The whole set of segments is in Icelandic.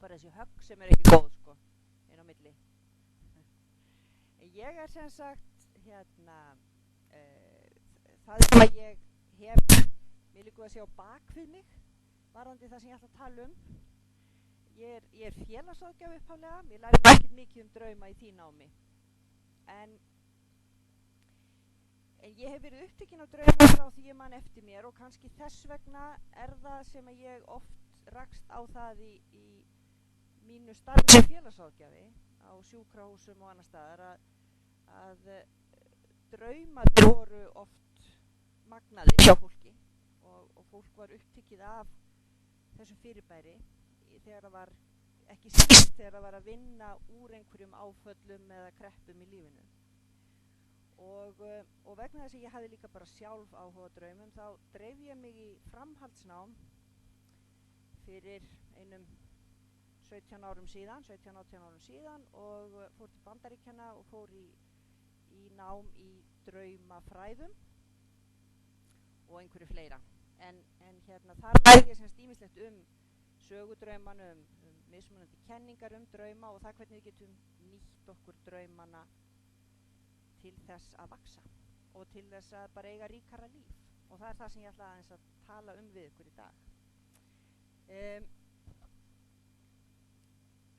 bara þessi högg sem ekki góð sko, inn á milli. Ég sem sagt það sem að ég hef, mér líka að sé á bakvið mig, varðandi það sem ég ætla að tala Ég er félagsráðgjafi upphaflega, ég læri ekki mikið drauma í því námi. En ég hef verið upptekin af drauma frá því ég man eftir mér og kannski þess vegna það sem að ég oft rakst á það í mínu starfi sem félagsráðgjafi á sjúkrahúsum og annar staðar að draumarnir voru oft magnaðir hjá fólki og fólk var upptekið af þessum fyrirbæri þegar það var ekki síst þegar það var að vinna úr einhverjum áföllum eða kreppum í lífinu. Og vegna þess að ég hafði líka bara sjálf áhuga á draumum þá dreif ég mig í framhaldsnám fyrir einum 17-18 árum síðan og fór til Bandaríkjanna og fór í nám í draumafræðum og einhverju fleira. En þar lærði ég semst ýmislegt sögudrauman, mismunandi kenningar drauma og það hvernig við getum nýtt okkur draumana til þess að vaksa og til þess að bara eiga ríkara líf og það það sem ég ætla aðeins að tala við ykkur í dag.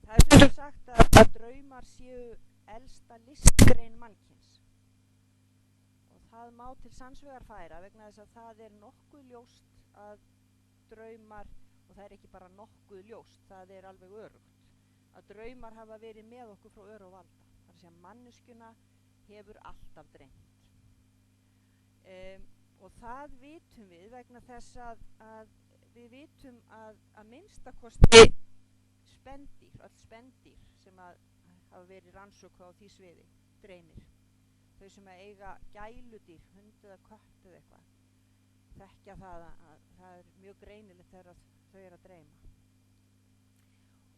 Það sem sagt að draumar séu elsta listgrein mannkyns og það má til sannsvegar færa vegna þess að það nokkuð ljóst að draumar, og það ekki bara nokkuð ljóst, það alveg örugt, að draumar hafa verið með okkur frá öru og valda. Það að segja manneskjuna hefur alltaf dreymt. Og það vitum við vegna þess að við vitum að minnstakosti spendýr, öll spendýr sem hafa verið rannsókn á því sviði, dreymir. Þau sem eiga gæludýr, hund eða kött eða eitthvað, þekkja það að það mjög greinilegt þegar þau að dreyma.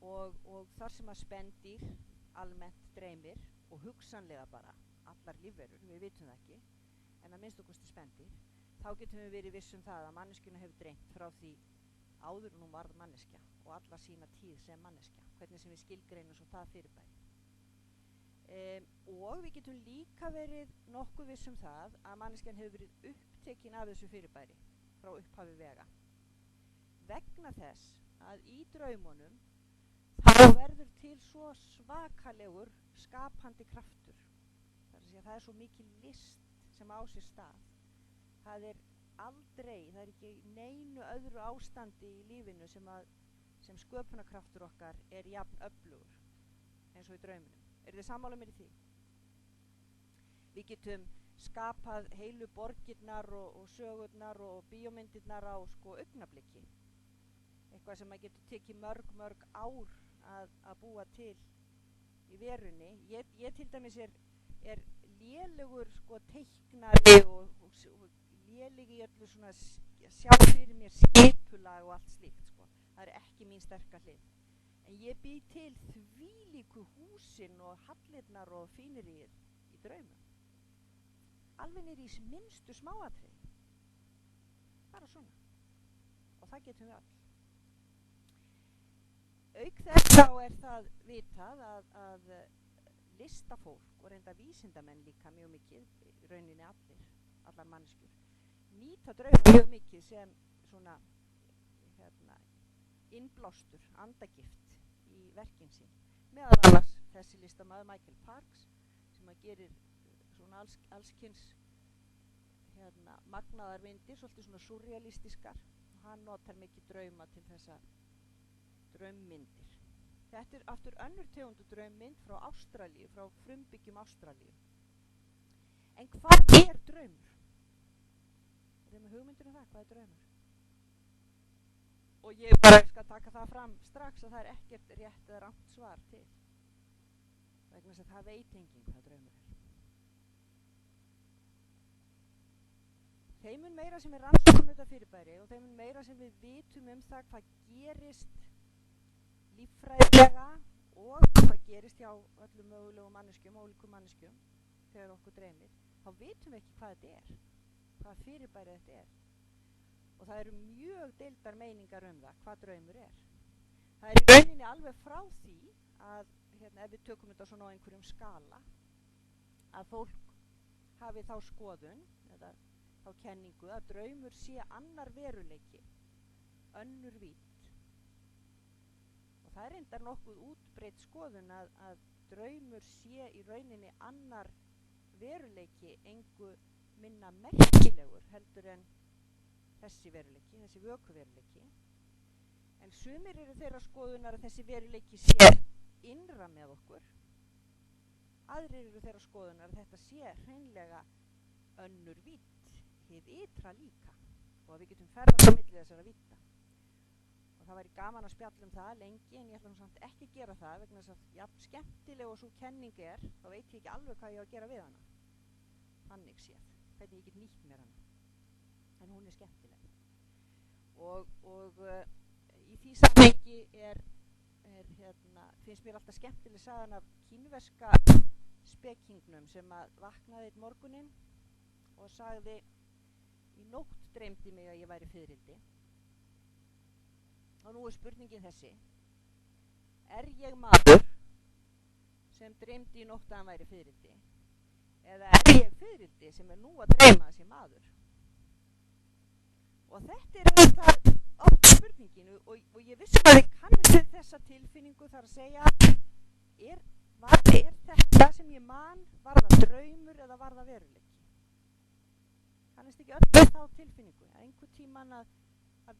Og þar sem að spendýr almennt dreymir og hugsanlega bara allar lífverur, við vitum það ekki, en að minnstakosti spendýr, þá getum við verið viss það að manneskjuna hefur dreymt frá því áður en hún varð manneskja og alla sína tíð sem manneskja, hvernig sem við skilgreinum svo það fyrirbæri. Og við getum líka verið nokkuð viss það að manneskjan hefur verið upptekin af þessu fyrirbæri frá upphafi vega. Vegna þess að í draumunum þá verður til svo svakalegur skapandi kraftur. Það svo mikil list sem á sér stað. Það aldrei, það ekki neinu öðru ástandi í lífinu sem sköpunarkraftur okkar jafn öflugur eins og í draumunum. Þið sammála mér í því? Við getum skapað heilu borgirnar og sögurnar og bíómyndirnar á augnabliki. Eitthvað sem getur tekið mörg ár að búa til í verunni. Ég til dæmis lélegur teiknari og léleg í öllu svona sjá fyrir mér skipulag og allt slíkt það ekki mín sterka hlið. En ég bý til þvílíku húsin og hallirnar og fíneríið í draumum. Alveg niður í minnstu smáatriði. Bara svona. Og það getum við öll. Auk þess þá það vitað að listafólk og reynda vísindamenn líka mjög mikið, rauninni allar manneskjur, nýta drauma mjög mikið sem svona innblástur, andagift í verkin sín. Meðal annars þessi listamaður Michael Parks sem gerir svona allskyns magnaðar myndir, svolítið svona surrealistiskar og hann notar mikið drauma til þessa draummyndir. Þetta aftur önnur tegundu draummynd frá Ástralíu, frá frumbyggjum Ástralíu. En hvað draumur? Með hugmyndir það, hvað draumur? Og ég bara skal taka það fram strax að það ekkert rétt eða rangt svar til. Vegna þess að það veit enginn hvað draumur Þeim mun meira sem rannsóknum þetta fyrirbæri og þeim mun meira sem við vitum það hvað gerist líffræðilega og hvað gerist hjá öllum mögulegum manneskjum, ólíkum manneskjum þegar okkur dreymir, þá vitum við ekki hvað þetta hvað fyrirbæri þetta og það eru mjög deildar meiningar það, hvað draumur Það í rauninni alveg frá því að ef við tökum þetta svona á einhverjum skala að fólk hafi þá skoðun eða þá kenningu að draumur sé annar veruleiki, önnur vídd. Og það reyndar nokkuð útbreidd skoðun að draumur sé í rauninni annar veruleiki engu minna merkilegur heldur en þessi veruleiki, þessi vökuveruleiki. En sumir eru þeirra skoðunar að þessi veruleiki sé innra með okkur. Aðrir eru þeirra skoðunar að þetta sé hreinlega önnur vídd, hið ytra líka, og að við getum ferðast á milli þessara vídda. Og það væri gaman að spjalla það lengi, en ég ætla samt ekki að gera það vegna þess að jafn skemmtileg og svo kenning þá veit ég ekki alveg hvað ég á að gera við hana. Þannig séð, hvernig ég get nýtt mér hana. En hún skemmtileg. Og í því samhengi finnst mér alltaf skemmtileg sagan af kínverska spekingnum sem að vaknaði einn morguninn og sagði: í nótt dreymdi mig að ég væri fiðrildi. Og nú spurningin þessi: er ég maður sem dreymdi í nótt að hann væri fiðrildi? Eða er ég fiðrildi sem nú að dreyma að sé maður? Og þetta auðvitað oft spurningin og ég vissum að ég kannist þessa tilfinningu, þar að segja er þetta sem ég man, var það draumur eða var það veruleiki? Kannist ekki öll þá tilfinningu að einhver tíman að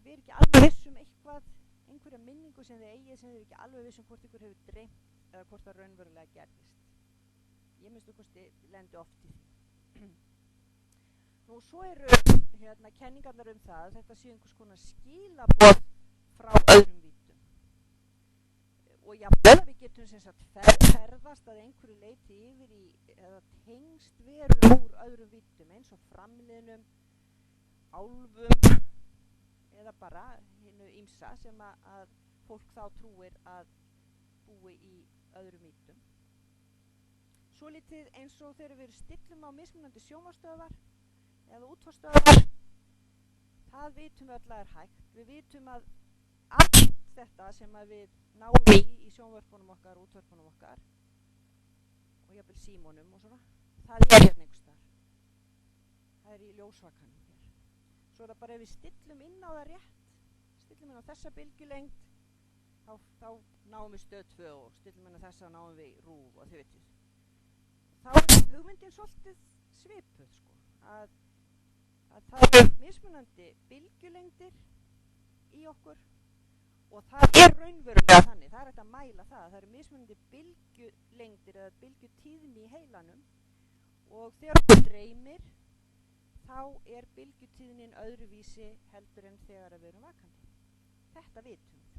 við erum ekki alveg vissum eitthvað, einhverja minningu sem þið eigið sem þið ekki alveg vissum hvort ykkur hefur dreymt eða hvort það raunverulega gerðist. Ég minnst kosti lendi oft í því. Nú svo eru kenningarnar það að þetta sé einhvers konar skilaboð frá öðrum víddum. Og jafnvel að við getum sem sagt ferðast að einhverju leyti yfir í eða tengst veru úr öðrum víddum eins og framliðnum, álfum eða bara hinnu ýmsa sem að fólk þá trúir að búi í öðrum víddum. Svolítið eins og þegar við stillum á mismunandi sjónvarpsstöðvar eða útvarpsstöðvar, það vitum við öll að hægt. Við vitum að allt þetta sem að við náum í sjónvörpunum okkar, útvarpunum okkar og jafnvel símónum og svona, það hérna einhvers staðar. Það í ljósvakanum hér. Svo það bara ef við stillum inn á það rétt, stillum inn á þessa bylgjulengd, þá náum við stöð 2 og stillum inn á þessa náum við RÚV og þau veitir. Þá hugmyndin svolítið svipuð, að það eru mismunandi bylgjulengdir í okkur og það raunverulega þannig, það hægt að mæla það eru mismunandi bylgjulengdir eða bylgjutíðni í heilanum og þegar okkur dreymir þá bylgjutíðnin öðruvísi heldur en þegar við erum vakandi. Þetta vitum við.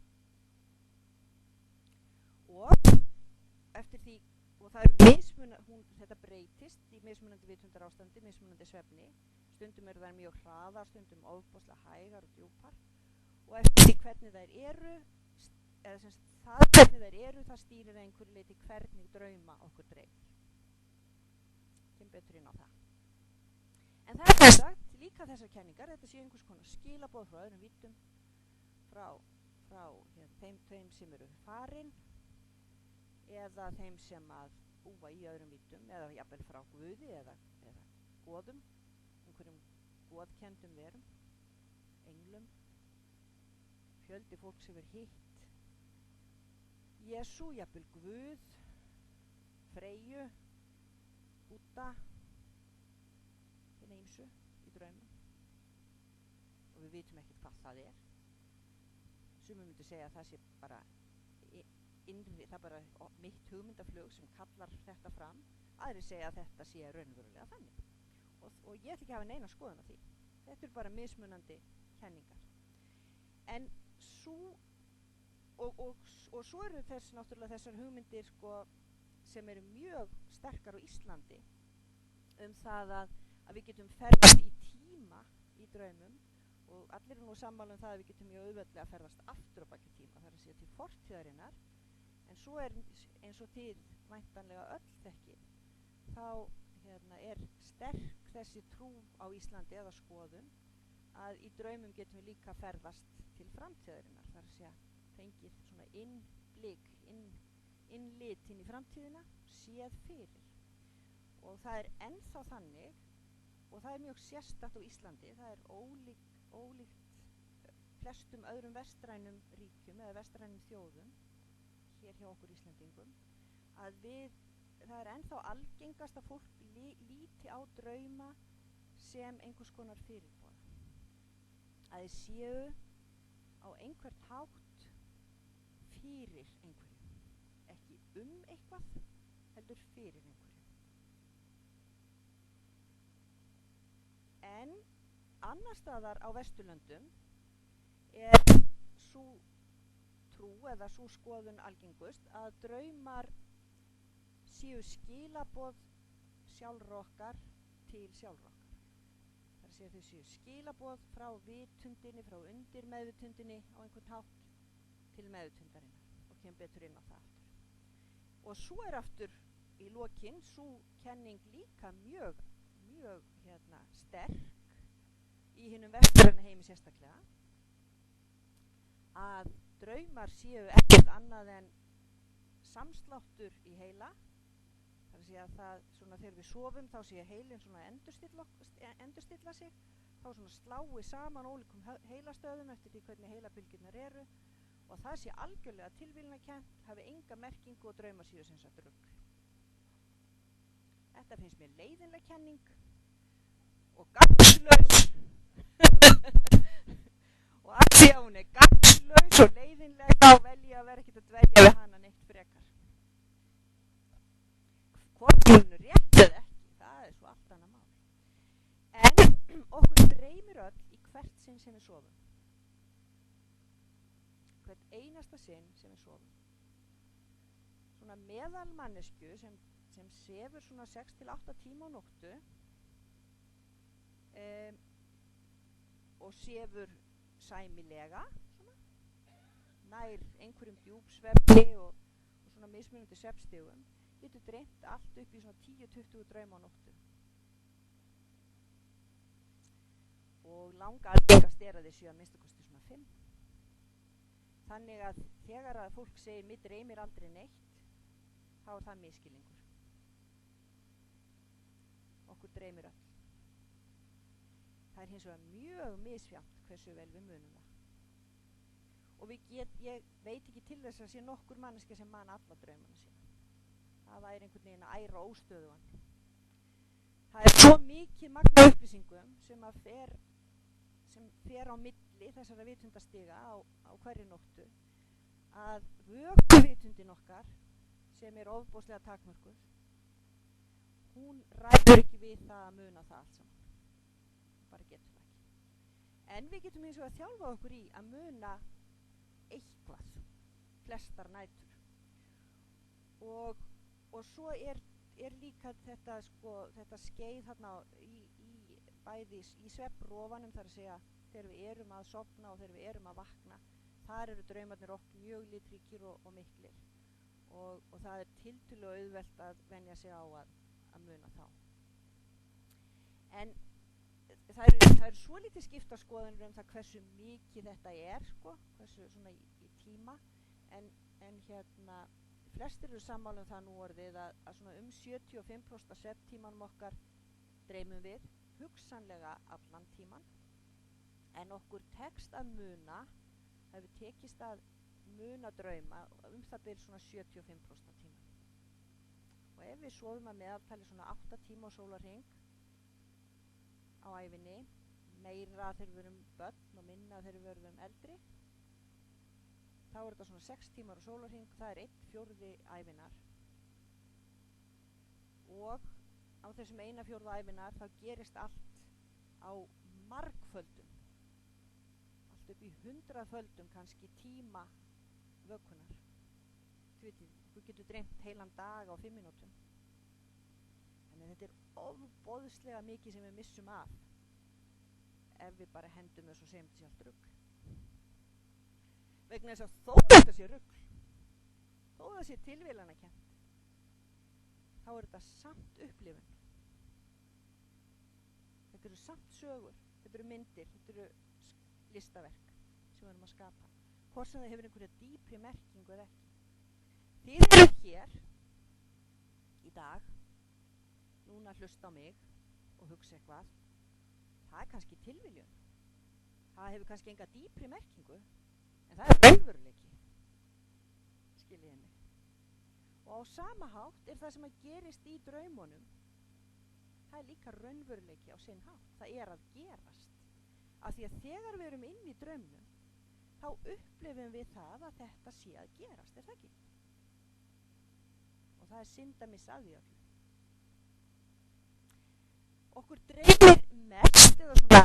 Og eftir því og það þetta breytist í mismunandi vitundarástandi, mismunandi svefni. Stundum eru þær mjög hraðar, stundum ofboðslega hægar og djúpar. Og eftir því hvernig þær eru, það stýrir einhverju leyti hvernig drauma okkur dreymir. Kemur betur inn á það. En það sem sagt, líka þessar kenningar, þetta sé einhvers konar skilaboð frá öðrum víddum, frá þeim sem eru farin, eða þeim sem að búa í öðrum víddum, eða jafnvel frá Guði eða goðum, einhverjum goðkenndum verum, englum, fjöldi fólks hefur hitt Jesú, jafnvel Guð, Freyju, Búdda, hinn ýmsu í draumum. Og við vitum ekkert hvað það er. Sumir myndu segja að það sé bara það er bara mitt hugmyndaflug sem kallar þetta fram. Aðrir segja að þetta sé raunverulega þannig. Og ég ætla ekki að hafa neina skoðun á því. Þetta bara mismunandi kenningar. En og svo eru náttúrulega þessar hugmyndir sem eru mjög sterkar á Íslandi það að við getum ferðast í tíma í draumum og allir nú sammála það að við getum mjög auðveldlega að ferðast aftur á baki tíma, það að segja til fortíðarinnar. En svo eins og þið væntanlega öll þekkið, þá sterk þessi trú á Íslandi eða skoðun að í draumum getum við líka ferðast til framtíðarinnar, það að segja fengið svona innlit inn í framtíðina, séð fyrir. Og það ennþá þannig, og það mjög sérstakt á Íslandi, það ólíkt flestum öðrum vestrænum ríkjum eða vestrænum þjóðum, hér hjá okkur Íslendingum, að það ennþá algengast að fólk líti á drauma sem einhvers konar fyrirboða. Að þeir séu á einhvern hátt fyrir einhverju. Ekki eitthvað, heldur fyrir einhverju. En annar staðar á Vesturlöndum sú trú eða sú skoðun algengust að draumar séu skilaboð sjálfra okkar til sjálfra okkar. Það er að segja þau séu skilaboð frá vitundinni, frá undirmeðvitundinni á einhvern hátt til meðvitundarinnar og kem betur inn á það aftur. Og svo aftur í lokin sú kenning líka mjög sterk í hinum vestræna heimi sérstaklega, að draumar séu ekkert annað en samsláttur í heila. Það er að segja að það svona þegar við sofum þá sé heilin svona endurstilla sig, þá svona slái saman ólíkum heilastöðum eftir því hvernig heilabylgjurnar eru, og það sé algjörlega tilviljunarkennt, hafi enga merkingu og draumar séu sem sagt rugl. Þetta finnst mér leiðinleg kenning og gagnslaus og að því að hún gagnslaus og leiðinleg, þá velja að vera ekkert að dvelja við hana neitt frekar. Hvort hún rétt eða ekki, það er svo allt annað mál. En okkur dreymir öll í hvert sinn sem við sofum. Hvert einasta sinn sem við sofum. Svona meðalmannesku sem sefur svona 6-8 tíma á nóttu og sefur sæmilega, svona, nær einhverjum djúpsvefni og svona mismunandi svefnstigum, getur dreymt allt upp í svona 10-20 drauma á nóttu. Og langalgengast að þeir séu að minnsta kosti svona 5. Þannig að þegar að fólk segir mig dreymir aldrei neitt, þá er það misskilningur. Okkur dreymir öll. Það er hins vegar mjög misjafnt hversu vel við munum það. Og ég veit ekki til þess að sé nokkur manneskja sem man alla draumana sína. Það væri einhvern veginn að æra óstöðugan. Það er svo mikið magna upplýsingum sem fer á milli þessara vitundastiga á hverju nóttu, að vökuvitundin okkar, sem er ofboðslega takmörkuð, hún ræður ekki við það að muna það allt saman. Bara getur það ekki. En við getum eins og að þjálfa okkur í að muna eitthvað, flestar nætur. Og svo er líka þetta skeið þarna bæði í svefnrofanum, þar að segja þegar við erum að sofna og þegar við erum að vakna, þar eru draumarnir oft mjög litríkir og miklir. Og það er tiltölulega auðvelt að venja sig á að muna þá. En það eru svo lítið skiptar skoðanir um það hversu mikið þetta er, hversu svona í tíma, en flestir eru sammála um það nú orðið að svona 75% af svefntímanum okkar dreymum við, hugsanlega allan tíman, en okkur tekst að muna, það hefur tekist að muna drauma það byrjir svona 75% af tíma. Og ef við sofum að meðaltali svona 8 tíma á sólarhring á ævinni, meira þegar við erum börn og minna þegar við erum eldri, þá er þetta svona 6 tímar á sólarhring, það er 1/4 ævinnar. Og á þessum 1/4 ævinnar þá gerist allt á margföldum, allt upp í 100-földum kannski tíma vökunar. Þú getur dreymt heilan dag á 5 mínútum. Þannig að þetta er ofboðslega mikið sem við missum af ef við bara hendum þessu og segjum þetta sé allt rugl. Vegna þess að þó þetta sé rugl, þó það sé tilviljanakennt, þá er þetta samt upplifun. Þetta eru samt sögur, þetta eru myndir, þetta eru listaverk sem við erum að skapa. hvort sem það hefur einhverja dýpri merkingu eða ekki. Þið eru hér í dag, núna hlusta á mig og hugsa eitthvað, það er kannski tilviljun, það hefur kannski enga dýpri merkingu, en það er raunveruleiki, skiljiði mig. Og á sama hátt er það sem að gerist í draumunum, það er líka raunveruleiki á sinn hátt, það er að gerast. Af því að þegar við erum inn í draumnum, þá upplifum við það að þetta sé að gerast, er það ekki? Og það er syndamiss af því öllu. Okkur dreymir mest, eða svona,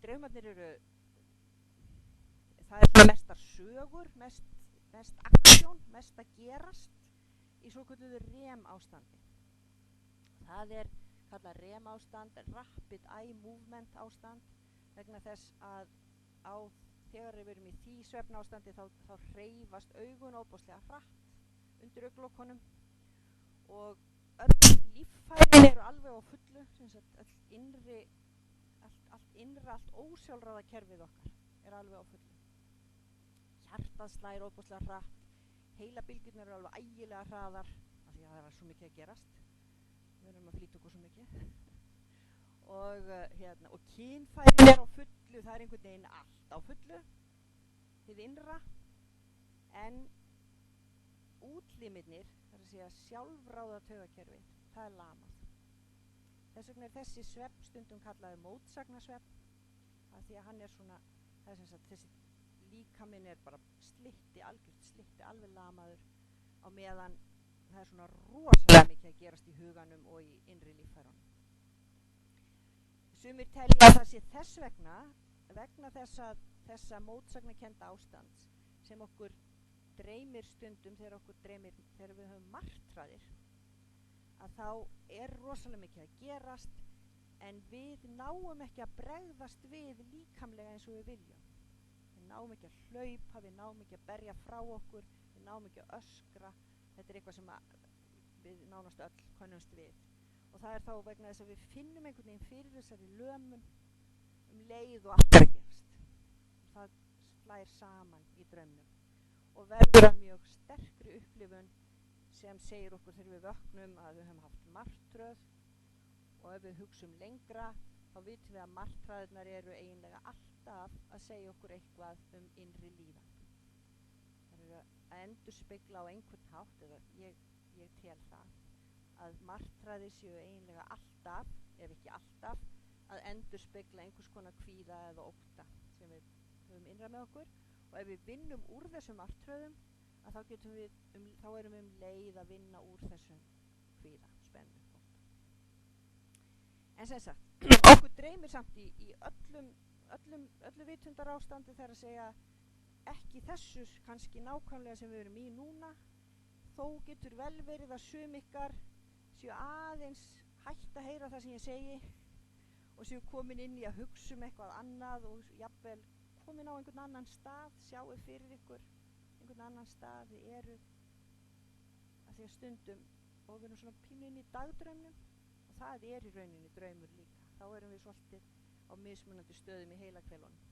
draumarnir eru, það er svona mestar sögur, mest aksjón, mest að gerast í svo kalluðu REM ástandi. Það er kallað REM ástand, Rapid Eye Movement ástand, vegna þess að þegar við erum í því svefnástandi þá hreyfast augun óbúslega hratt undir augnlokunum og öll líffærin eru alveg á fullu, allt ósjálfráða kerfið okkar er alveg á fullu. Hjartað slær óbúslega hratt, heilabylgjurnar eru alveg ægilega hraðar af því að það er svo mikið að gerast. Við erum að flýta okkur svo mikið. Og kynfærin er á fullu, það er einhvern veginn allt á fullu, hið innra, en útlimirnir, það er að segja sjálfráða taugakerfið, það er lamað. Þess vegna er þessi svefn stundum kallaður mótsagnasvefn, af því að hann er svona, það er sem sagt, þessi líkaminn er bara algjört slitti, alveg lamaður, á meðan það er svona rosalega mikið að gerast í huganum og í innri líffærunum. Sumir telja að það sé þess vegna þessa mótsagnakennda ástands sem okkur dreymir stundum þegar við höfum martraðir, að þá er rosalega mikið að gerast en við náum ekki að bregðast við líkamlega eins og við viljum. Við náum ekki að hlaupa, við náum ekki að berja frá okkur, við náum ekki að öskra. Þetta er eitthvað sem við nánast öll könnumst við. Og það er þá vegna þess að við finnum einhvern veginn fyrir þessari lömun leið og allt að gerast. Það slær saman í draumnum og verður að mjög sterkri upplifun sem segir okkur þegar við vöknum að við höfum haft martröð, og ef við hugsum lengra þá vitum við að martraðirnar eru eiginlega alltaf að segja okkur eitthvað innri líðan. Það eru að endurspegla á einhvern hátt, eða ég tel það, að martraðir séu eiginlega alltaf, ef ekki alltaf, að endurspegla einhvers konar kvíða eða ótta sem við höfum innra með okkur, og ef við vinnum úr þessum martröðum, að þá erum við leið að vinna úr þessum kvíða, spennu, ótta. En sem sagt, okkur dreymir samt í öllu vitundarástandi, þegar að segja ekki þessu kannski nákvæmlega sem við erum í núna, þó getur vel verið að sum ykkar séu aðeins hætt að heyra það sem ég segi og séu komin inn í að hugsa eitthvað annað og jafnvel komin á einhvern annan stað, sjáu fyrir ykkur einhvern annan stað, þið eru að því að stundum, og við erum svona pínu inn í dagdraumnum, og það er í rauninni draumur líka, þá erum við svolítið á mismunandi stöðum í heilahvelunum.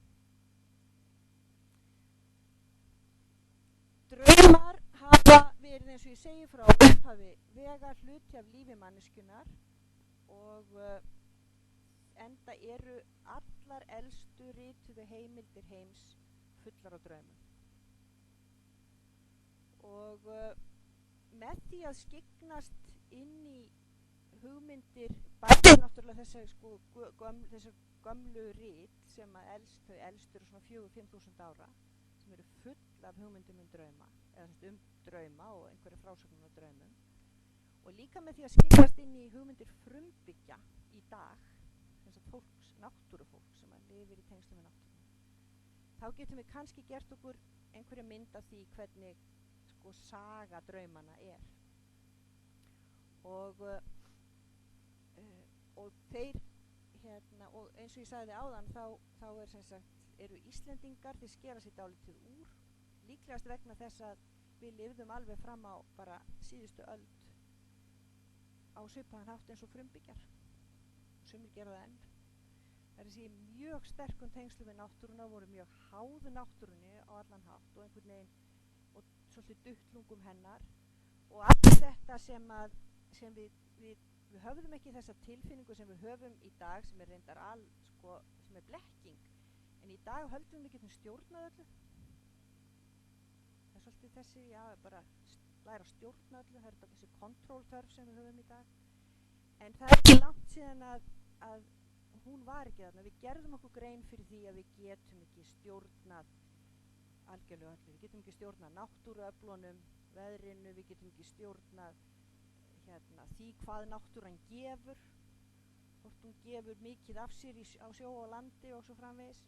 Draumar hafa verið, eins og ég segi, frá upphafi vega hluti af lífi manneskjunnar og enda eru allar elstu rituðu heimildir heims fullar á draumum. Og með því að skyggnast inn í hugmyndir, bæði náttúrulega þessar gömlu rit sem að þau elstu eru svona 4-5.000 ára, sem eru full af hugmyndum drauma, eða drauma og einhverja frásögnum af draumum, og líka með því að skyggnast inn í hugmyndir frumbyggja í dag, þess að náttúrufólk sem lifir í tengslum við náttúruna, þá getum við kannski gert okkur einhverja mynd af því hvernig saga draumanna er. Og þeir og eins og ég sagði áðan, þá er sem sagt eru Íslendingar, þeir skera sér dálítið úr, líklegast vegna þess að við lifðum alveg fram á bara síðustu öld á svipaðan hátt eins og frumbyggjar, og sumir gera það enn. það er þessi mjög sterkum tengslu við náttúruna, voru mjög háðu náttúrunni á allan hátt og einhvern veginn og svolítið duttlungum hennar og allt þetta sem við höfðum ekki þessa tilfinningu sem við höfum í dag sem er reyndar sem er blekking, en í dag höldum við getum stjórnað öllu. Það er svolítið þessi, bara læra að stjórna öllu, það er þetta þessi kontrólþörf sem við höfum í dag, en það er ekki langt síðan að hún var ekki þarna. Við gerðum okkur grein fyrir því að við getum ekki stjórnað algjörlega öllu. Við getum ekki stjórnað náttúruöflunum, veðrinu, við getum ekki stjórnað því hvað náttúran gefur, hvort hún gefur mikið af sér á sjó og landi og svo framvegis.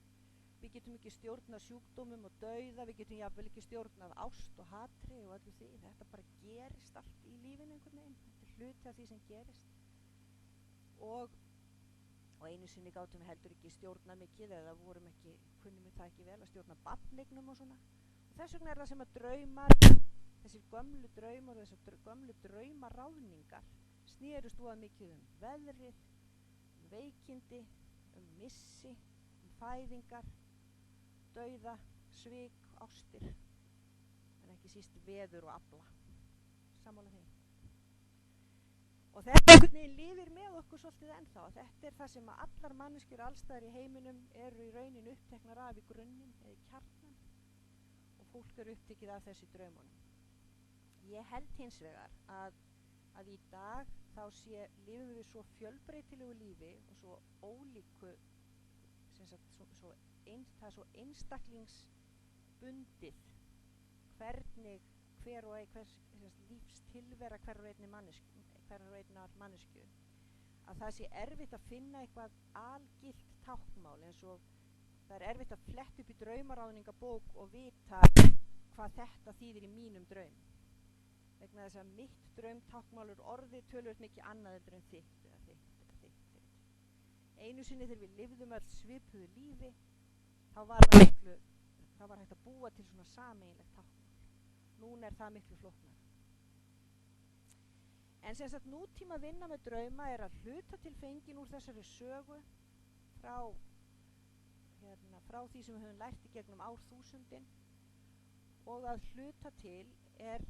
Við getum ekki stjórnað sjúkdómum og dauða, við getum jafnvel ekki stjórnað ást og hatri og öllu því. Þetta bara gerist allt í lífinu einhvern veginn. Þetta er hluti af því sem gerist. Og einu sinni gátum við heldur ekki stjórnað mikið eða kunnum við það ekki vel að stjórna barneignum og svona. Og þess vegna er það sem að draumar, þessir gömlu draumar og þessar gömlu draumaráðningar snerust voða mikið veðrið, veikindi, missi, fæðingar, dauða, svik, ástir, en ekki síst veður og afla. Sammála því. Og þetta einhvern veginn lifir með okkur svolítið ennþá. Þetta er það sem að allar manneskjur allstaðar í heiminum eru í raunin uppteknar af í grunninn eða í kjarnan og fólk eru upptekið af þessi draumunum. Ég held hins vegar að í dag þá lifum við svo fjölbreytilegu lífi og svo ólíku, það er svo einstaklingsbundið hvernig lífstilvera hverrar einnar manneskju að það sé erfitt að finna eitthvað algilt táknmál, eins og það er erfitt að fletta upp í draumaráðningabók og vita hvað þetta þýðir í mínum draum, vegna þess að mitt draumtáknmál er orðið töluvert mikið annað heldur en þitt eða þitt. Einu sinni þegar við lifðum öll svipuðu lífi þá var hægt að búa til svona sameiginlegt táknmál. Núna er það miklu flóknara. En sem sagt nútíma vinna með drauma er að hluta til fengin úr þessari sögu frá því sem við höfum lært í gegnum árþúsundin og að hluta til er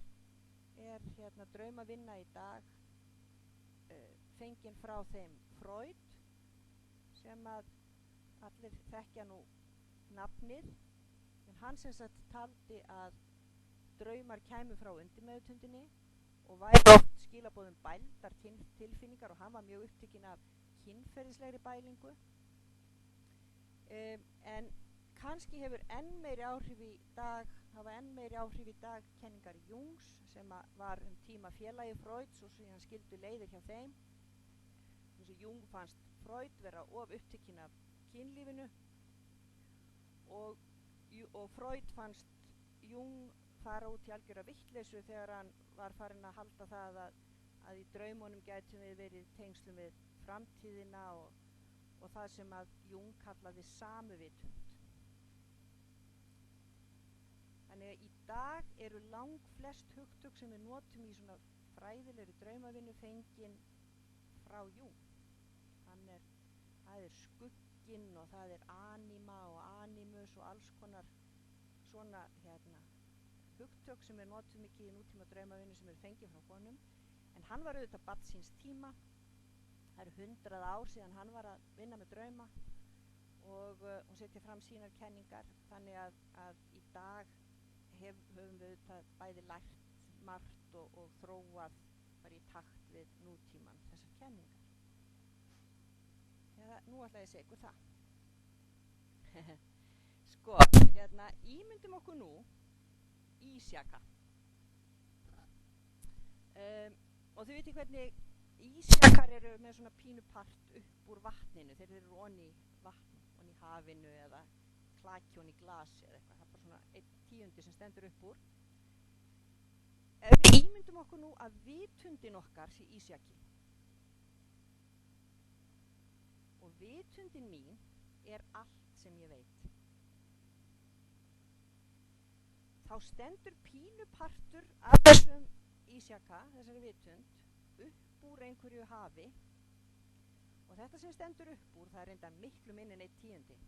draumavinna í dag fengin frá þeim Freud, sem að allir þekkja nú nafnið, en hann sem sagt taldi að draumar kæmu frá undirmeðvitundinni og væri oft skilaboðum bældar tilfinningar, og hann var mjög upptekinn af kynferðislegri bælingu. En kannski hafa enn meiri áhrif í dag kenningar Jungs, sem var tíma félagi Freuds og síðan skildu leiðir hjá þeim. Þessi Jung fannst Freud vera of upptekinn af kynlífinu og Freud fannst Jung fara út í algjöra vitleysu þegar hann var farinn að halda það að í draumunum gætum við verið tengslum við framtíðina og það sem að Jung kallaði samvitund. Þannig að í dag eru langflest hugtök sem við notum í svona fræðilegri draumavinnu fengin frá Jung. Það er skugginn og það er anima og animus og alls konar svona hugtök sem við notum ekki í nútíma draumavinnu sem eru fengin frá honum. En hann var auðvitað barn síns tíma. Það eru 100 ár síðan hann var að vinna með drauma og setja fram sínar kenningar. Þannig að í dag höfum við auðvitað bæði lært margt og þróað bara í takt við nútíman þessar kenningar. Nú ætla ég að segja ykkur það. Sko, ímyndum okkur nú ísjaka. Og þið viti hvernig ísjakar eru með svona pínupart upp úr vatninu. Þeir eru onni í vatni, onni í hafinu eða klaki onni í glasi eða eitthvað. Það er bara svona 1/10 sem stendur upp úr. Ef við ímyndum okkur nú að vitundin okkar sé ísjaki. Og vitundin mín er allt sem ég veit. Þá stendur pínupartur af þessum ísjaka, þessari vitund, upp úr einhverju hafi Og þetta sem stendur upp úr, það er reyndar miklu minni en 1/10.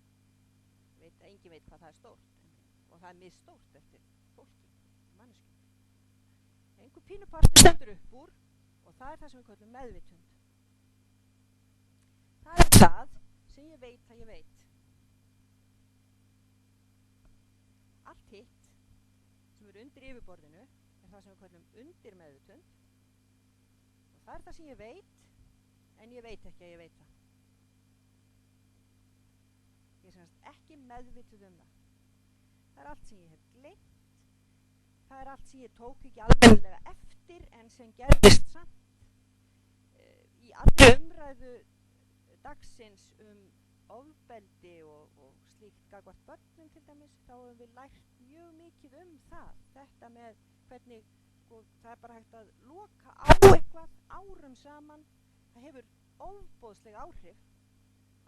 Engin veit hvað það er stórt. Og það er misstórt eftir fólki, manneskjum. Einhver pínupartur stendur upp úr og það er það sem við kallum meðvitund. Það er það sem ég veit að ég veit. Allt hitt sem er undir yfirborðinu er það sem við kallum undir meðvitund. Og það er það sem ég veit, en ég veit ekki að ég veit það. Ég er semst ekki meðvituð um það. Það er allt sem ég hef gleymt. Það er allt sem ég tók ekki almennilega eftir en sem gerðist samt. Í allri umræðu dagsins ofbeldi og slíkt gagnvart börnum til dæmis, þá höfum við lært mjög mikið það. Þetta með hvernig, sko, það er bara hægt að loka á eitthvað árum saman. Það hefur ofboðsleg áhrif.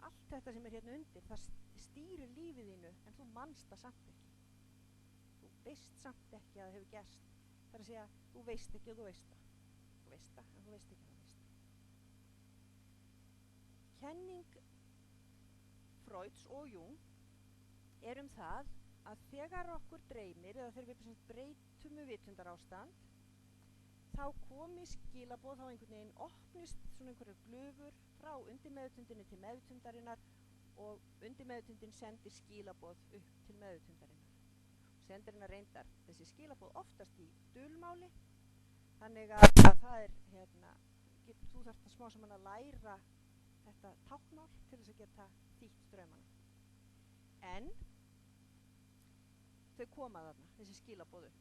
Allt þetta sem er hérna undir, það stýrir lífið þínu, en þú manst það samt ekki. Þú veist samt ekki að það hefur gerst. Það er að segja, þú veist ekki og þú veist það. Þú veist það, en þú veist ekki að þú veist það. Kenning Freuds og Jung er það að þegar okkur dreymir, eða þegar við breytum vitundarástand, þá komi skilaboð, þá einhvern veginn opnist svona einhverjar glufur frá undirmeðvitundinni til meðvitundarinnar og undirmeðvitundin sendir skilaboð upp til meðvitundarinnar. Sendir hennar reyndar þessi skilaboð oftast í dulmáli, þannig að það er, þú þarft að smá saman að læra þetta táknmál til þess að geta þýtt draumana. En þau koma þarna, þessi skilaboð upp.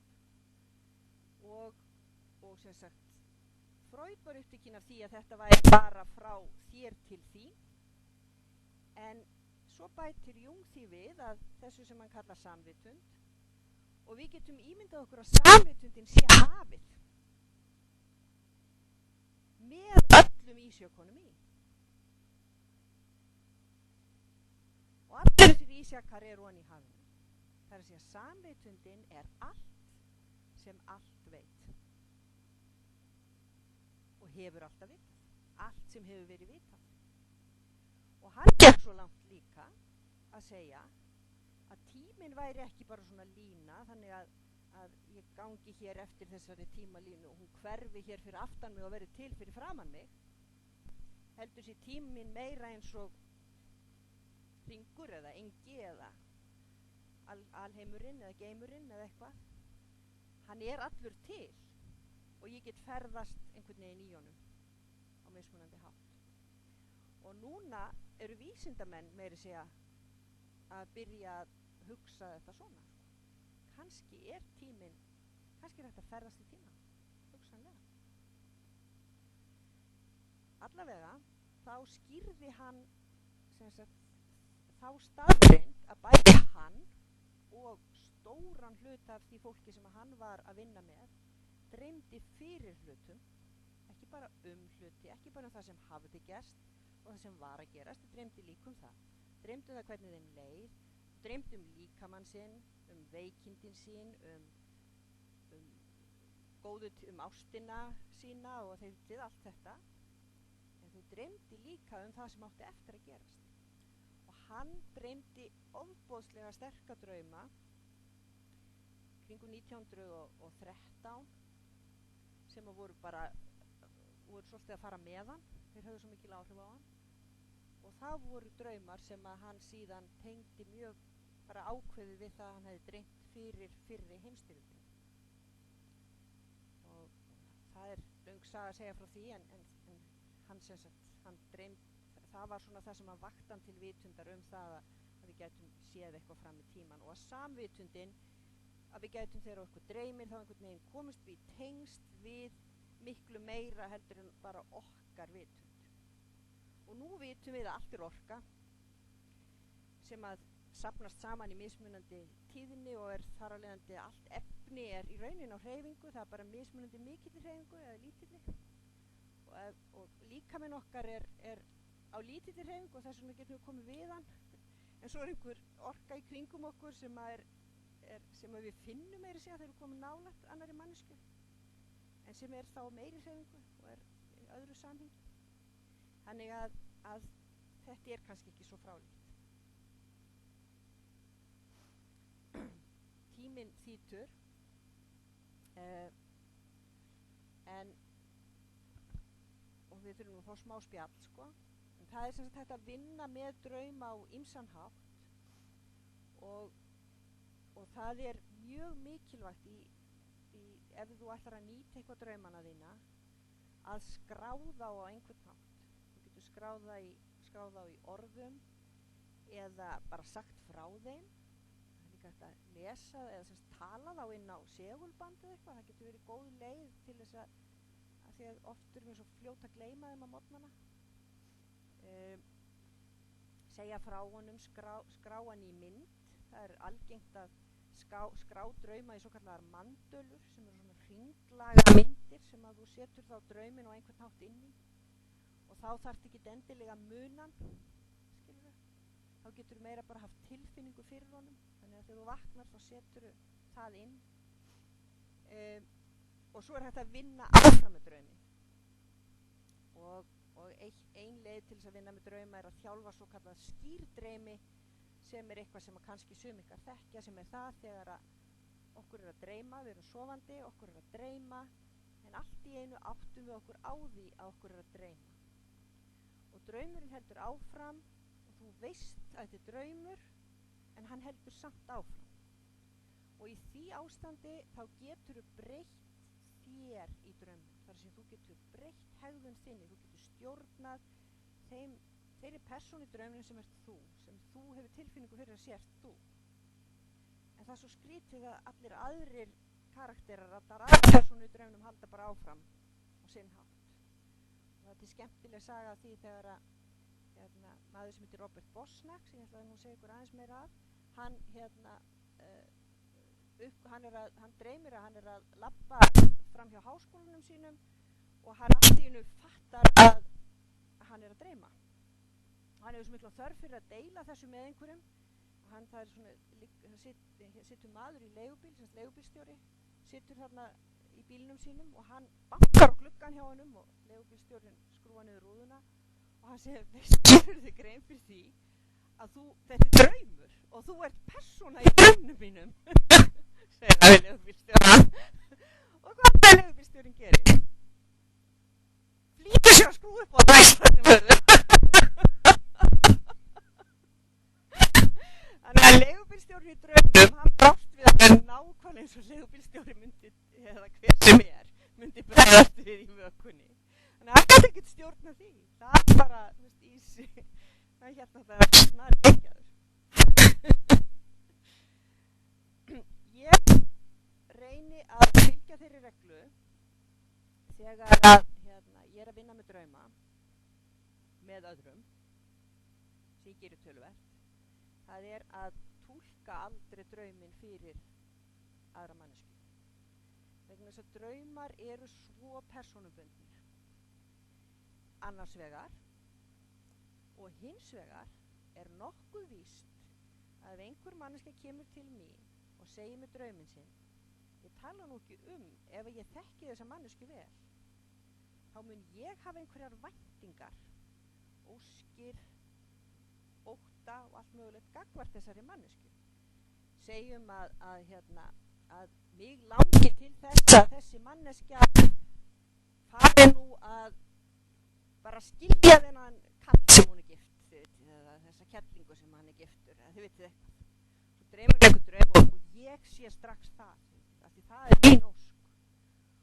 Og sem sagt, Freud var upptekinn af því að þetta væri bara frá þér til þín, en svo bætir Jung því við að þessu sem hann kallar samvitund, og við getum ímyndað okkur að samvitundin sé hafið með öllum ísjökunum í. Og allir þessir ísjakar eru ofan í hafinu. Það er að segja, samvitundin er allt sem allt veit. Og hefur alltaf vitað. Allt sem hefur verið vitað. Og hann gekk svo langt líka að segja að tíminn væri ekki bara svona lína, þannig að ég gangi hér eftir þessari tímalínu og hún hverfi hér fyrir aftan mig og verið til fyrir framan mig. Heldur sér tíminn meira eins og hringur eða engi eða alheimurinn eða geimurinn eða eitthvað. Hann er allur til og ég get ferðast einhvern veginn í honum á mismunandi hátt. Og núna eru vísindamenn meiri segja að byrja að hugsa þetta svona. Kannski er tíminn, kannski er þetta ferðast í tíma, hugsanlega. Allavega, þá skýrði hann sem sagt þá staðreind að bæði hann og stóran hluta af því fólki sem hann var að vinna með dreymdi fyrir hlutum, ekki bara hluti, ekki bara það sem hafði gerst og það sem var að gerast, dreymdi líka það. Dreymdi það hvernig þeim leið, dreymdi líkamann sinn, veikindin sín, ástina sína og þeir allt þetta. En þau dreymdi líka það sem átti eftir að gerast. Og hann dreymdi ofboðslega sterka drauma kringum 1913 sem voru svolítið að fara með hann, þeir höfðu svo mikil áhrif á hann. Og það voru draumar sem að hann síðan tengdi mjög bara ákveðið við það að hann hefði dreymt fyrir fyrri heimsstyrjöldinni. Og það er löng saga að segja frá því, en hann sem sagt, hann dreymt, það var svona það sem að vakti hann til vitundar það að við gætum séð eitthvað fram í tíman og að samvitundin, að við gætum þegar okkur dreymir þá einhvern veginn komist við tengst við miklu meira heldur en bara okkar vitund. Og nú vitum við að allt er orka sem að safnast saman í mismunandi tíðni og þar af leiðandi allt efni í raunin á hreyfingu, það er bara mismunandi mikilli hreyfingu eða lítilli. Og líkaminn okkar er á lítilli hreyfingu og þess vegna getum við komið við hann. En svo einhver orka í kringum okkur sem við finnum meiri segja þegar við komum nálægt annarri manneskju. En sem þá meiri hreyfingu og í öðru samhengi. Þannig að að þetta kannski ekki svo fráleitt. Tíminn þýtur, og við þurfum að fá smá spjall, sko. En það sem sagt hægt að vinna með drauma á ýmsan hátt og það mjög mikilvægt ef þú ætlar að nýta eitthvað draumana þína að skrá þá á einhvern hátt. Þú getur skráð þá í orðum eða bara sagt frá þeim. Það líka hægt að lesa eða sem sagt tala þá inn á segulband eða eitthvað. Það getur verið góð leið til þess að því að oft erum við svo fljót að gleyma þeim á morgnana. Segja frá honum, skrá hann í mynd. Það algengt að skrá drauma í svokallar mandölur sem eru svona hringlaga myndir sem að þú setur þá drauminn á einhvern hátt inn í og þá þarftu ekki endilega munan, skilurðu. Þá getur þú meira bara haft tilfinningu fyrir honum, þannig að þegar þú vaknar þá setur það inn og svo hægt að vinna áfram með drauminn og ein leið til þess að vinna með drauma að þjálfa svokallað skýrdreymi sem eitthvað sem að kannski sum ykkar þekkja, sem það þegar að okkur að dreyma, við erum sofandi, okkur að dreyma, en allt í einu áttum við okkur á því að okkur að dreyma. Og draumurinn heldur áfram og þú veist að þetta draumur, en hann heldur samt áfram. Og í því ástandi þá getur þú breytt þér í draumum. Þar sem þú getur breytt hegðun þinni, þú getur stjórnað þeirri persónu í drauminu sem þú hefur tilfinningu fyrir að sért þú. En það er svo skrítið að allir aðrir karakterar, allar aðrar persónu í drauminum halda bara áfram á sinn hátt. Og þetta skemmtileg saga af því þegar að maður sem heitir Robert Bosnak, sem ég ætlaði nú að segja ykkur aðeins meira af, hann dreymir að hann að labba fram hjá háskólanum sínum og hann allt í einu fattar að hann að dreyma. Hann hefur svo mikla þörf fyrir að deila þessu með einhverjum. Það situr maður í leigubíl, sem leigubílstjóri, situr þarna í bílnum sínum og hann bankar á gluggan hjá honum og leigubílstjórinn skrúar niður rúðuna og hann segir, gerðu þig grein fyrir því að þetta draumur og þú ert persóna í draumnum mínum, segir það við leigubílstjórann. Og hvað það leigubílstjórinn gerir? Flýtur sér að skrúa upp á dæsarnum verður. Þannig að leigubílstjórinn í draumnum, hann brást við að vera nákvæmlega eins og leigubílstjóri myndi, eða hver sem myndi bregðast við í vökunni. Þannig að hann gæti ekkert stjórna því. Það bara, ísi, það hérna það snar geggjaður. Ég reyni að fylgja þeirri reglu þegar að ég að vinna með drauma með öðrum, sem ég gerir töluvert. Það að túlka aldrei drauminn fyrir aðra manneskju. Vegna þess að draumar eru svo persónubundnir. Annars vegar og hins vegar nokkuð víst að ef einhver manneskja kemur til mín og segir mér drauminn sinn, ég tala nú ekki ef ég þekki þessa mannesku vel, þá mun ég hafa einhverjar væntingar, óskir, ótta og allt mögulegt gagnvart þessari mannesku. Segjum að mig langi til þess að þessi manneskja fari nú að bara skilja þennan kall sem hún gift, eða þessa kettlingu sem hann giftur, eða þið vitið eitthvað. Svo dreymur einhver draum og ég sé strax það, af því það mín ósk.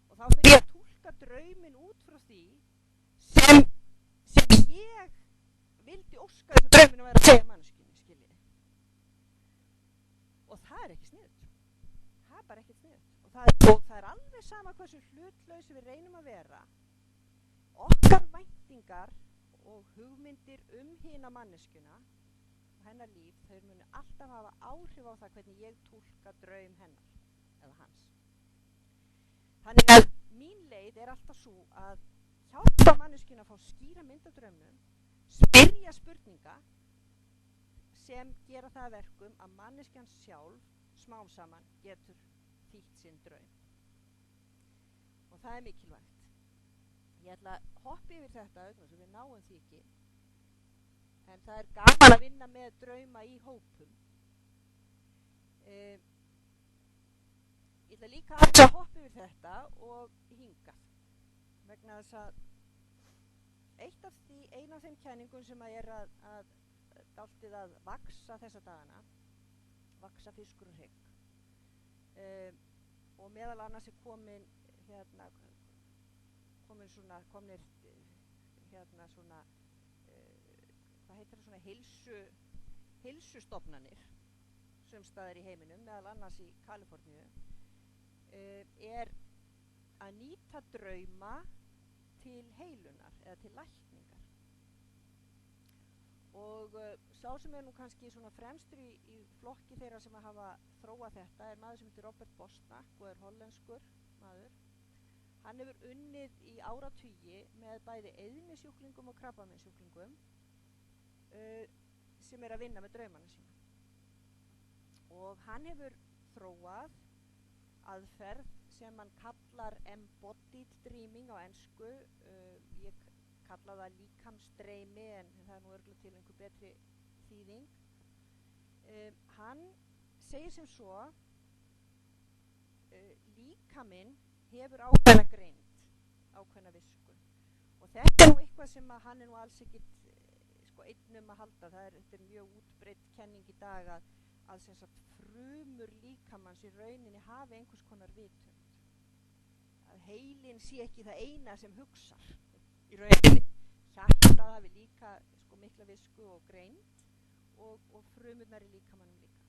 Og þá fyrir ég að túlka drauminn út frá því sem ég vildi óska þessu drauminu að vera að segja manneskjunni, skiljiði. Og það ekki sniðugt. Það bara ekkert sniðugt. Og það alveg sama hversu hlutlaus við reynum að vera. Okkar væntingar og hugmyndir hina manneskjuna og hennar líf, þau munu alltaf hafa áhrif á það hvernig ég túlka draum hennar eða hans. Þannig að mín leið alltaf svo að hjálpa manneskjuna að fá skýra mynd af draumnum, spyrja spurninga sem gera það verkum að manneskjan sjálf smám saman getur þýtt sinn draum. Og það mikilvægt. Ég ætla að hoppa yfir þetta auðvitað svo við náum því ekki. En það gaman að vinna með drauma í hópum. Ég ætla líka að hoppa yfir þetta og hingað. Vegna þess að ein af þeim kenningum sem dálítið að vaksa þessa dagana, vaksa fiskur og hrygg, og meðal annars komnir hvað heitir það, svona heilsustofnanir sumstaðar í heiminum, meðal annars í Kaliforníu, er að nýta drauma til heilunar eða til lækningar. Og sá sem nú kannski svona fremstur í flokki þeirra sem að hafa þróað þetta er maður sem heitir Robert Bostack og er hollenskur maður. Hann hefur unnið í áratugi með bæði eyðnisjúklingum og krabbameinssjúklingum sem að vinna með draumana sína. Og hann hefur þróað aðferð sem hann kallar embodied dreaming á ensku. Ég kalla það líkamsdraumi, en það nú örugglega til einhver betri þýðing. Hann segir sem svo, líkaminn hefur ákveðna greind, ákveðna visku. Og þetta nú eitthvað sem að hann nú alls ekkit einn að halda. Þetta er mjög útbreidd kenning í dag að sem sagt frumur líkamanns í rauninni hafi einhvers konar vitund. Að heilinn sé ekki það eina sem hugsar í rauninni. Hjartað hafi líka mikla visku og greind og frumurnar í líkamannum líka.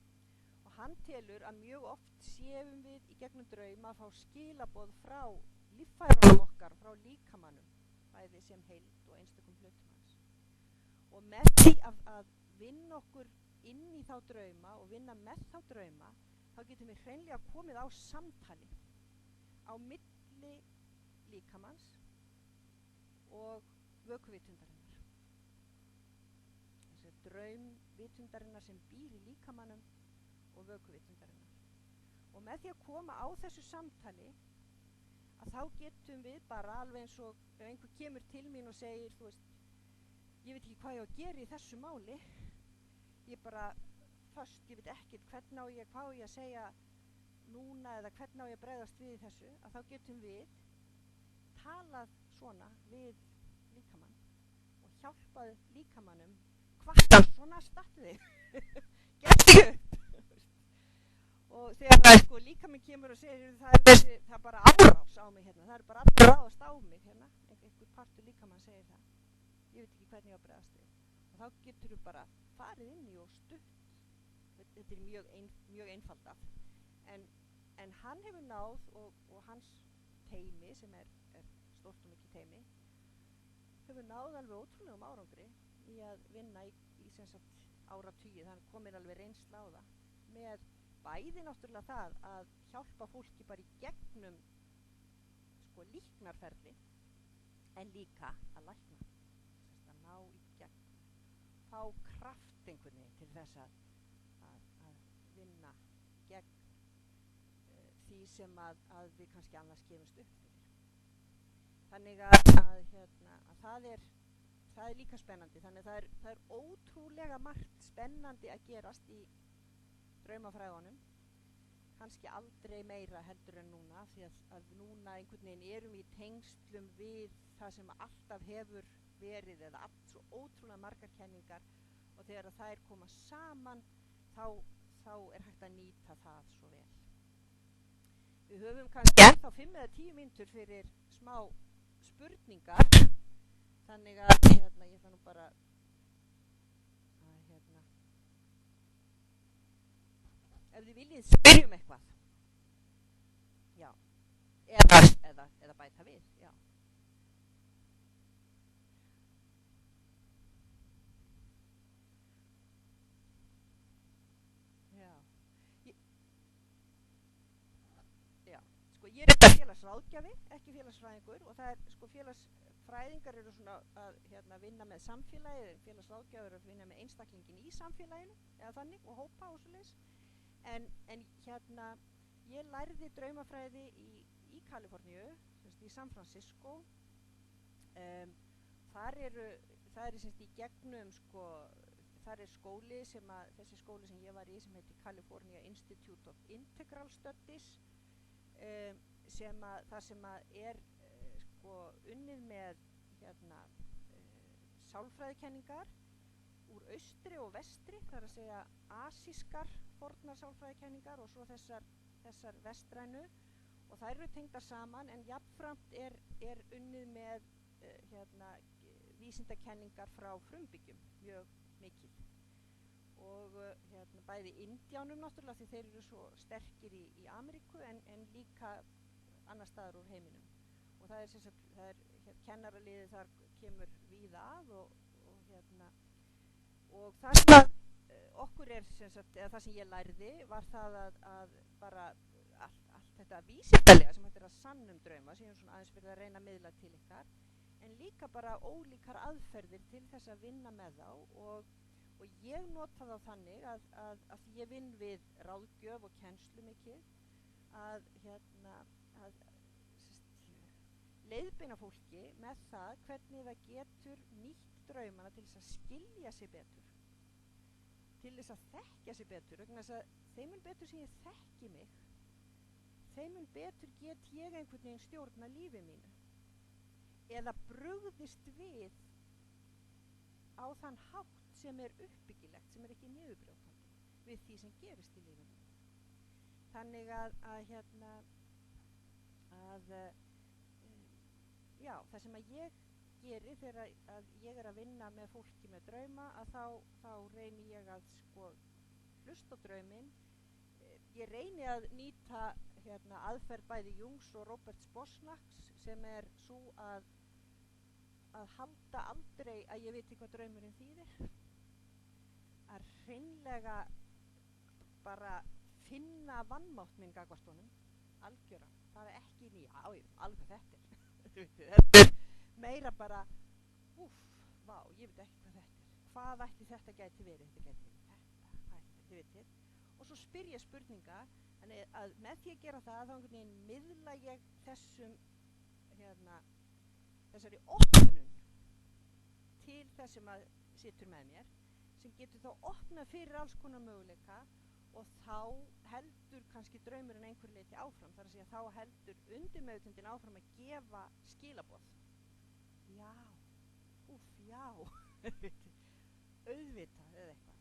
Og hann telur að mjög oft séum við í gegnum drauma að fá skilaboð frá líffærunum okkar, frá líkamannum, bæði sem heild og einstökum hlutum hans. Og með því að vinna okkur inn í þá drauma og vinna með þá drauma, þá getum við hreinlega komið á samtali á milli líkamanns og vökuvitundarinnar. Þessi draumvitundarinnar sem býr í líkamannum og vökuvitundarinnar. Og með því að koma á þessu samtali, að þá getum við bara alveg eins og ef einhver kemur til mín og segir, þú veist, ég veit ekki hvað ég á að gera í þessu máli, ég bara föst, ég veit ekkert hvað á ég að segja núna eða hvernig á ég að bregðast við þessu, að þá getum við talað svona við líkamann og hjálpað líkamannum, hvartan svona stattu þig, gerðu upp. Og þegar líkaminn kemur og segir það er bara árás á mig hérna, það er bara allir ráðast á mig hérna, einhver partur líkamann segir það, ég veit ekki hvernig ég á að bregðast við. Og þá getur þú bara farið inn í og stutt. Þetta er mjög einfaldað. En hann hefur náð og hans teymi, sem er stórt og mikið teymi, hefur náð alveg ótrúlegum árangri í að vinna í sem sagt áratugi. Þannig komin alveg reynsla á það með bæði náttúrulega það að hjálpa fólki bara í gegnum líknarferli, en líka að lækna, að ná í gegn, fá kraft einhvern veginn til þess að vinna gegn því sem að við kannski annars gefumst upp fyrir. Þannig að það er líka spennandi. Þannig að það er ótrúlega margt spennandi að gerast í draumafræðunum, kannski aldrei meira heldur en núna, því að núna einhvern veginn erum í tengslum við það sem alltaf hefur verið, eða allt svo ótrúlega margar kenningar, og þegar þær koma saman þá er hægt að nýta það svo vel. Við höfum kannski ennþá 5 eða 10 mínútur fyrir smá spurningar, þannig að ég ætla nú bara að ef þið viljið spyrjum eitthvað, já, eða bæta við, já. Ég er félagsráðgjafi, ekki félagsfræðingur, og það er félagsfræðingar eru svona að vinna með samfélagið, félagsráðgjafar eru að vinna með einstaklingin í samfélaginu, eða þannig, og hópa og svoleiðis. En ég lærði draumafræði í Kaliforníu, í San Francisco. Þar það er semst í gegnum sko, þar skóli þessi skóli sem ég var í sem heitir California Institute of Integral Studies þar sem er sko unnið með sálfræðikenningar úr austri og vestri, þar að segja asískar fornar sálfræðikenningar og svo þessar vestrænu, og þær eru tengdar saman, en jafnframt er unnið með vísindakenningar frá frumbyggjum mjög mikið, og bæði Indjánum náttúrulega því þeir eru svo sterkir í Ameríku en líka annar staðar úr heiminum, og það er kennaraliðið þar kemur víða að og það sem okkur er eða það sem ég lærði var það að bara allt þetta vísindalega sem þetta er að sannum drauma sem ég svona aðeins verið að reyna að miðla til ykkar, en líka bara ólíkar aðferðir til þess að vinna með þá, og ég nota þá þannig að ég vinn við ráðgjöf og kennslu mikið að leiðbeina fólki með það hvernig það getur nýtt draumana til þess að skilja sig betur, til þess að þekkja sig betur, vegna þess að þeim mun betur sem ég þekki mig, þeim mun betur get ég einhvern veginn stjórna lífi mínu eða brugðist við á þann hátt sem er uppbyggilegt, sem er ekki niðurbrjótandi við því sem gerist í lífinu. Þannig já, það sem að ég geri þegar að ég er að vinna með fólki með drauma, að þá reyni ég að sko hlusta á drauminn. Ég reyni að nýta aðferð bæði Jungs og Roberts Bosnaks, sem er svo að halda aldrei að ég viti hvað draumurinn þýðir, að hreinlega bara finna vanmátt minn gagnvart honum, algjöra, það er ekki alveg þetta er meira bara vá, ég veit ekki hvað þetta er, hvað ætti þetta gæti verið, þetta gæti verið þetta, hvað ætti þetta, þið vitið, og svo spyr ég spurninga, þannig að með því að gera það þá einhvern veginn miðla ég þessari opnun til þess sem að situr með mér, sem getur þá opnað fyrir alls konar möguleika, og þá heldur kannski draumurinn einhver leyti áfram, þar að segja þá heldur undirmeðvitundin áfram að gefa skilaboð. Já, já, auðvitað eða eitthvað.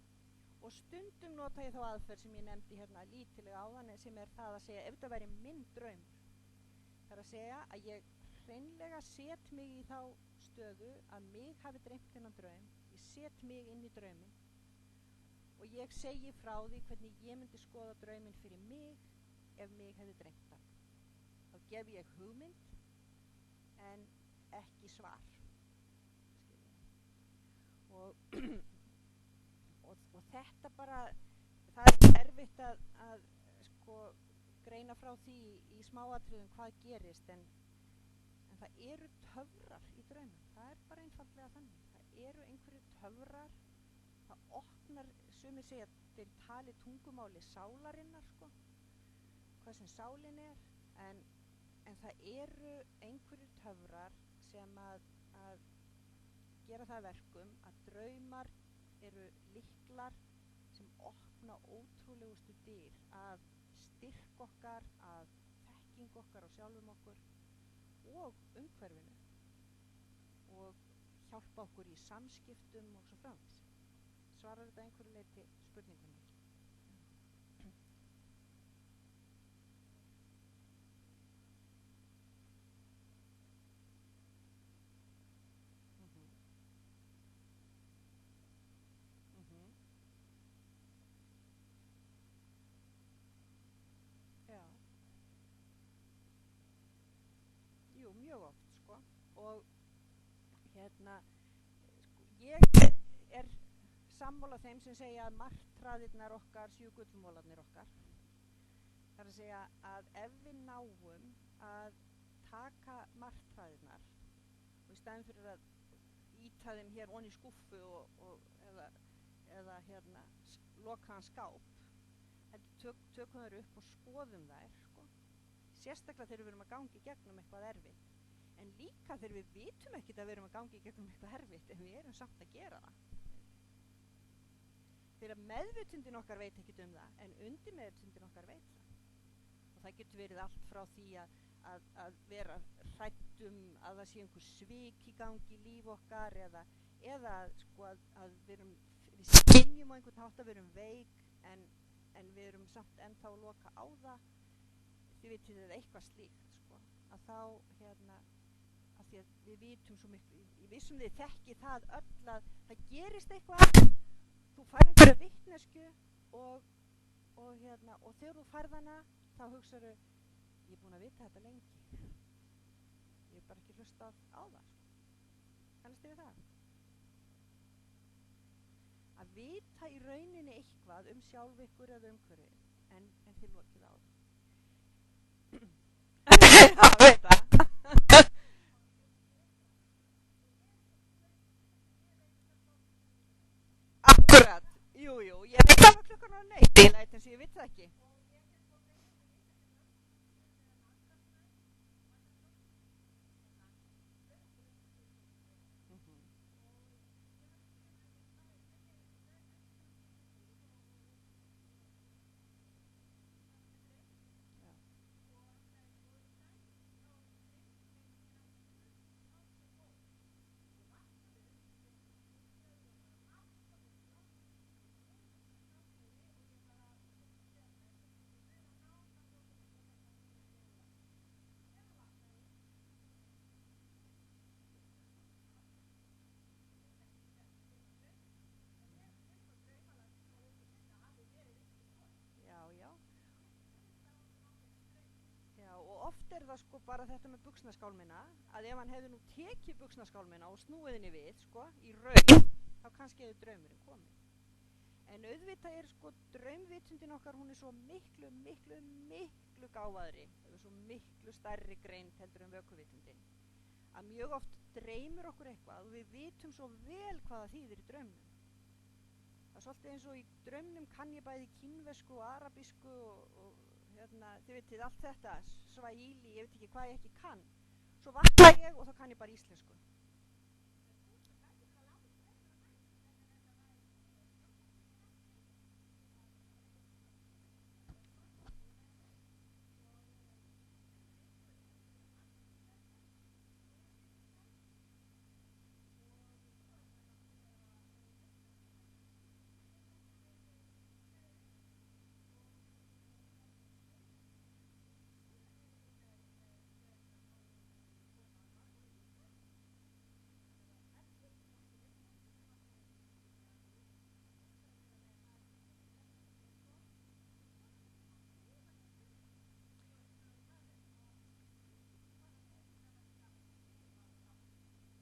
Og stundum nota ég þá aðferð sem ég nefndi lítilega áðan, sem er það að segja, ef þetta væri minn draumur, þar að segja að ég hreinlega set mig í þá stöðu að mig hafi dreymt þennan draum, ég set mig inn í drauminn, og ég segi frá því hvernig ég myndi skoða drauminn fyrir mig ef mig hefði dreymt það. Þá gef ég hugmynd en ekki svar. Og þetta bara, það er erfitt að sko greina frá því í smáatriðum hvað gerist, en það eru töfrar í draumum. Það er bara einfaldlega þannig. Það eru einhverju töfrar. Það opnar, sumir segja að þeir tali tungumáli sálarinnar, sko, hvað sem sálin er, en það eru einhverju töfrar sem að gera það verkum að draumar eru lyklar sem opna ótrúlegustu dyr að styrk okkar, að þekking okkar og sjálfum okkur og umhverfinu, og hjálpa okkur í samskiptum og svo framvegis. Svarar þetta einhverju leyti spurningunni? Já. Jú, mjög oft, sko. Og ég er sammála þeim sem segja að martraðirnar okkar séu gullmólarnir okkar. Það er að segja að ef við náum að taka martraðirnar og í staðinn fyrir að íta þeim hér onni í skúffu eða loka hann skáp, tökum þær upp og skoðum þær, sko. Sérstaklega þegar við erum að ganga í gegnum eitthvað erfitt. en líka þegar við vitum ekkert að við erum að gangi í gegnum eitthvað erfitt en við erum samt að gera það. Þegar meðvitundin okkar veit ekkert það en undirmeðvitundin okkar veit það. Og það getur verið allt frá því að vera hræddum að það sé einhver svik í gangi í líf okkar eða sko að við skynjum á einhvern hátt að við erum veik en við erum samt ennþá að loka á það. Þið vitið eða eitthvað slíkt sko, að þá að því að við vitum svo miklu, ég vissum þið þekki það öll að það gerist eitthvað, þú færð einhverja vitnesku og þegar þú færð hana þá hugsaðu, ég er búin að vita þetta lengi, ég hef bara ekki hlustað á það sko. Kannast þið við það? Að vita í rauninni eitthvað sjálf ykkur eða umhverfið en þið lokið á það. Já, veit það. Akkurat, jú, ég veit hvað klukkan á neitt, ég læt eins og ég veit það ekki. Mhm, já. Já. Já, og oft það sko bara þetta með buxnaskálmina, að ef hann hefði nú tekið buxnaskálmina og snúið henni við, sko, í raun, þá kannski hefði draumurinn komið. En auðvitað sko draumvitundin okkar, hún svo miklu gáfaðri, svo miklu stærri greind heldur en vökuvitundin. Að mjög oft dreymir okkur eitthvað og við vitum svo vel hvað það þýðir í draumnum. Það svolítið eins og í draumnum kann ég bæði kínversku og arabísku og þið vitið allt þetta, swahili, ég veit ekki hvað ég ekki kann. Svo vakna ég og þá kann ég bara íslensku.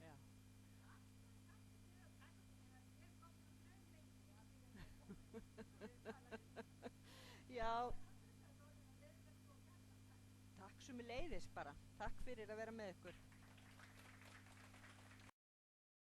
Já. Já, takk sömuleiðis bara. Takk fyrir að vera með ykkur.